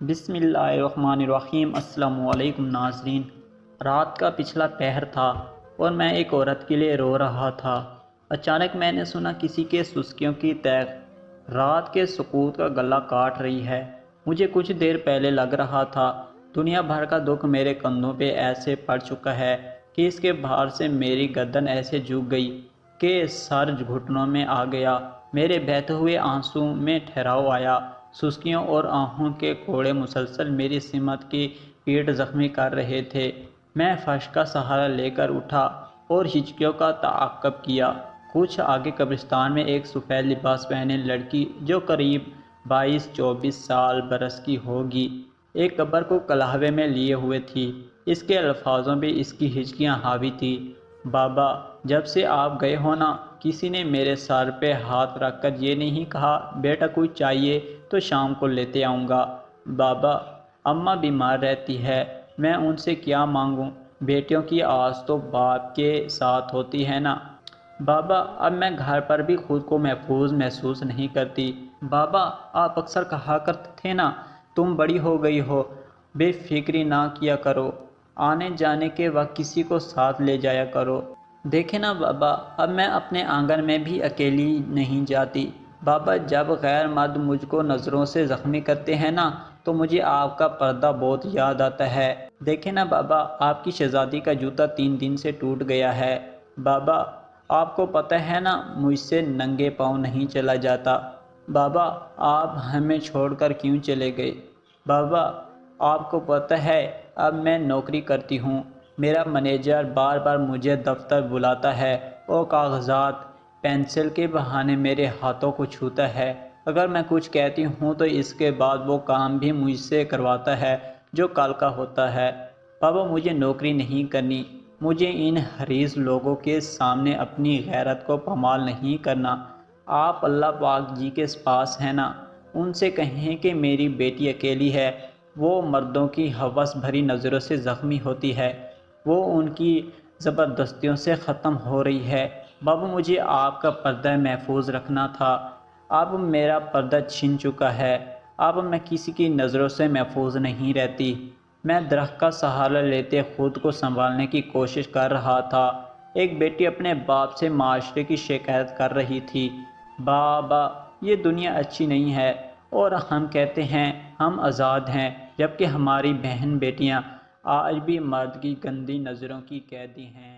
بسم اللہ الرحمن الرحیم۔ السلام علیکم ناظرین۔ رات کا پچھلا پہر تھا اور میں ایک عورت کے لیے رو رہا تھا۔ اچانک میں نے سنا کسی کے سسکیوں کی تیغ رات کے سکوت کا گلا کاٹ رہی ہے۔ مجھے کچھ دیر پہلے لگ رہا تھا دنیا بھر کا دکھ میرے کندھوں پہ ایسے پڑ چکا ہے کہ اس کے بھار سے میری گردن ایسے جھک گئی کہ سر گھٹنوں میں آ گیا۔ میرے بہتے ہوئے آنسوں میں ٹھہراؤ آیا۔ سسکیوں اور آہوں کے کوڑے مسلسل میری سمت کی پیٹھ زخمی کر رہے تھے۔ میں فرش کا سہارا لے کر اٹھا اور ہچکیوں کا تعاقب کیا۔ کچھ آگے قبرستان میں ایک سفید لباس پہنے لڑکی جو قریب 22-24 سال برس کی ہوگی، ایک قبر کو کلاہوے میں لیے ہوئے تھی۔ اس کے الفاظوں پہ اس کی ہچکیاں حاوی تھیں۔ بابا، جب سے آپ گئے ہو نا، کسی نے میرے سر پہ ہاتھ رکھ کر یہ نہیں کہا بیٹا کچھ چاہیے تو شام کو لیتے آؤں گا۔ بابا، اماں بیمار رہتی ہے، میں ان سے کیا مانگوں؟ بیٹیوں کی آس تو باپ کے ساتھ ہوتی ہے نا۔ بابا، اب میں گھر پر بھی خود کو محفوظ محسوس نہیں کرتی۔ بابا، آپ اکثر کہا کرتے تھے نا تم بڑی ہو گئی ہو، بے فکری نہ کیا کرو، آنے جانے کے وقت کسی کو ساتھ لے جایا کرو۔ دیکھیں نا بابا، اب میں اپنے آنگن میں بھی اکیلی نہیں جاتی۔ بابا، جب غیر مرد مجھ کو نظروں سے زخمی کرتے ہیں نا تو مجھے آپ کا پردہ بہت یاد آتا ہے۔ دیکھیں نا بابا، آپ کی شہزادی کا جوتا 3 دن سے ٹوٹ گیا ہے۔ بابا، آپ کو پتہ ہے نا مجھ سے ننگے پاؤں نہیں چلا جاتا۔ بابا، آپ ہمیں چھوڑ کر کیوں چلے گئے؟ بابا، آپ کو پتہ ہے اب میں نوکری کرتی ہوں، میرا مینیجر بار بار مجھے دفتر بلاتا ہے اور کاغذات پینسل کے بہانے میرے ہاتھوں کو چھوتا ہے۔ اگر میں کچھ کہتی ہوں تو اس کے بعد وہ کام بھی مجھ سے کرواتا ہے جو کل کا ہوتا ہے۔ بابا، مجھے نوکری نہیں کرنی، مجھے ان حریص لوگوں کے سامنے اپنی غیرت کو پامال نہیں کرنا۔ آپ اللہ پاک جی کے پاس ہیں نا، ان سے کہیں کہ میری بیٹی اکیلی ہے، وہ مردوں کی ہوس بھری نظروں سے زخمی ہوتی ہے، وہ ان کی زبردستیوں سے ختم ہو رہی ہے۔ بابا، مجھے آپ کا پردہ محفوظ رکھنا تھا، اب میرا پردہ چھن چکا ہے، اب میں کسی کی نظروں سے محفوظ نہیں رہتی۔ میں درخت کا سہارا لیتے خود کو سنبھالنے کی کوشش کر رہا تھا۔ ایک بیٹی اپنے باپ سے معاشرے کی شکایت کر رہی تھی، بابا یہ دنیا اچھی نہیں ہے، اور ہم کہتے ہیں ہم آزاد ہیں، جبکہ ہماری بہن بیٹیاں آج بھی مرد کی گندی نظروں کی قیدی ہیں۔